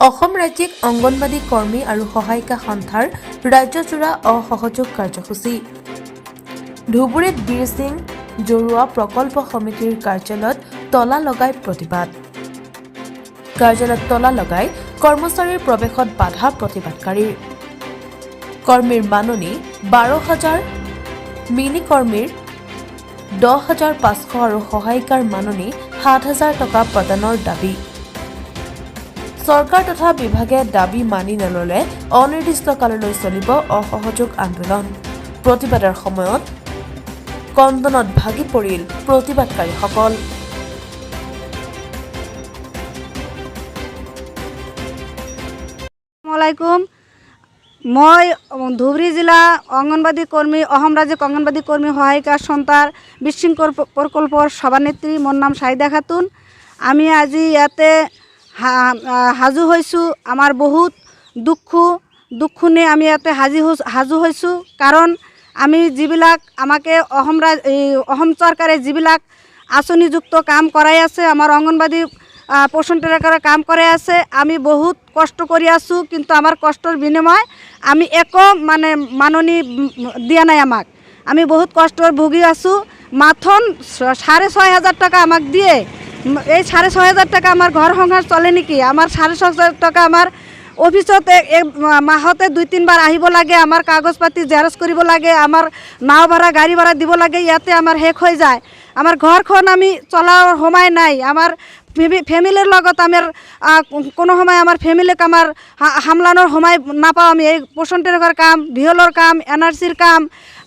অসম ৰাজ্যিক অংগনবাদী কৰ্মী আৰু সহায়িকা সন্থাৰ ৰাজ্যজোৰা অসহযোগ কাৰ্যসূচী। ধুবুৰীত বীৰ সিং জৰুৱা প্ৰকল্প সমিতিৰ কাৰ্যালয়ত তলা লগাই প্ৰতিবাদ। কাৰ্যালয়ত তলা লগাই কৰ্মচাৰীৰ প্ৰৱেশত বাধা প্ৰতিবাদকাৰীৰ। কৰ্মীৰ মাননি 12,000, মিনি কৰ্মীৰ 10,500 আৰু সহায়িকাৰ মাননি 7,000 টকা প্ৰদানৰ দাবী। চৰকাৰ তথা বিভাগে দাবী মানি নললে অনিৰ্দিষ্ট কাললৈ চলিব অসহযোগ আন্দোলন। প্ৰতিবাদৰ সময়ত কন্দনত ভাগি পৰিল প্ৰতিবাদকাৰীসকল। আসসালামাইকুম, মই ধুবুৰী জিলা অংগনবাদী কৰ্মী, অসম ৰাজ্যিক অংগনবাদী কৰ্মী সহায়িকা সন্থাৰ বীৰ প্ৰকল্পৰ সভানেত্ৰী। মোৰ নাম চাহিদা খাতুন। আমি আজি ইয়াতে হাজু হৈছোঁ। আমাৰ বহুত দুখ নি আমি ইয়াতে হাজু হৈছোঁ, কাৰণ আমি যিবিলাক আমাকে অসম চৰকাৰে যিবিলাক আঁচনিযুক্ত কাম কৰাই আছে, আমাৰ অংগনবাদী পোষণ ট্ৰেকাৰৰ কাম কৰাই আছে। আমি বহুত কষ্ট কৰি আছোঁ, কিন্তু আমাৰ কষ্টৰ বিনিময় আমি একো মাননি দিয়া নাই আমাক। আমি বহুত কষ্টৰ ভুগি আছোঁ। মাথন 6,500 টাকা আমাক দিয়ে। এই 6,500 টাকা আমার ঘর সংসার চলে নেকি? আমার 6,500 টাকা আমার অফিসত মাহতে 2-3 বার আহিব লাগে। আমার কাগজ পাতি জেরক্স কৰিব লাগে, আমার নাও ভাড়া গাড়ী ভাড়া দিব লাগে। ইয়াতে আমার শেষ হৈ যায়। আমার ঘরখন আমি চলার সময় নাই। আমার ফ্যামিলির লগত আমার কোনো সময় আমার ফ্যামিলিক আমার সামলানোর সময় নাপাওঁ। আমি এই পোষণ ট্ৰেকাৰ কাম, ভিহলৰ কাম, NRCৰ কাম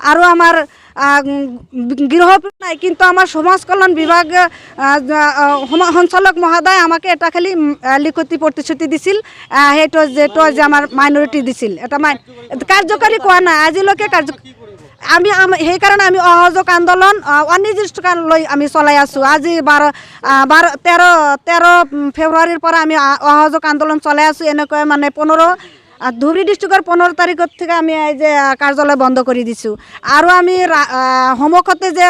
আৰু আমাৰ গৃহ নাই। কিন্তু আমাৰ সমাজ কল্যাণ বিভাগ সঞ্চালক মহোদয় আমাকে এটা খালি লিখতি প্ৰতিশ্ৰুতি দিছিল, সেইটো যে আমাৰ মাইনৰিটি দিছিল। এটা কাৰ্যকাৰী কোৱা নাই আজিলৈকে। আমি সেইকাৰণে আমি অসহযোগ আন্দোলন অনিৰ্দিষ্টকাললৈ আমি চলাই আছোঁ। আজি 13 ফেব্ৰুৱাৰীৰ পৰা আমি অসহযোগ আন্দোলন চলাই আছোঁ। এনেকৈ 15 ধুবুৰী ডিষ্ট্ৰিক্টৰ 15 তাৰিখত থেকে আমি এই যে কাৰ্যালয় বন্ধ কৰি দিছোঁ। আৰু আমি সন্মুখতে যে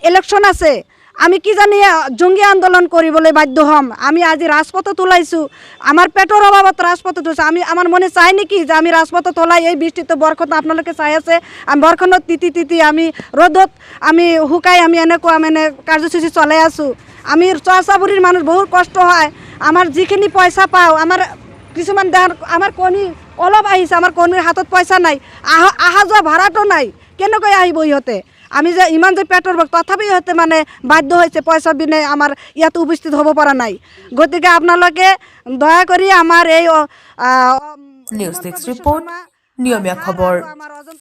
ইলেকশ্যন আছে, আমি কি জানি জঙ্গী আন্দোলন কৰিবলৈ বাধ্য হ'ম। আমি আজি ৰাজপথত ওলাইছোঁ। আমাৰ পেটৰ অভাৱত ৰাজপথত ওলাইছোঁ। আমাৰ মনে চায় নেকি যে আমি ৰাজপথত ওলাই এই বৃষ্টিত বৰষুণ আপোনালোকে চাই আছে, আমি বৰষুণত তিতি আমি ৰ'দত আমি শুকাই আমি এনেকুৱা কাৰ্যসূচী চলাই আছোঁ। আমি চহচাবুৰীৰ মানুহ বহুত কষ্ট হয়। আমাৰ যিখিনি পইচা পাওঁ, আমাৰ কিছুমান আমাৰ কণী অলপ আহিছে, আমাৰ কণীৰ হাতত পইচা নাই, অহা যোৱা ভাড়াটো নাই। কেনেকৈ আহিব ইহঁতে? আমি যে ইমান যে পেটৰ তথাপি ইহঁতে বাধ্য হৈছে পইচা বিনে আমাৰ ইয়াত উপস্থিত হ'ব পৰা নাই। গতিকে আপোনালোকে দয়া কৰি আমাৰ এই নিউজ ডেস্ক ৰিপৰ্ট, নিয়মীয়া খবৰ।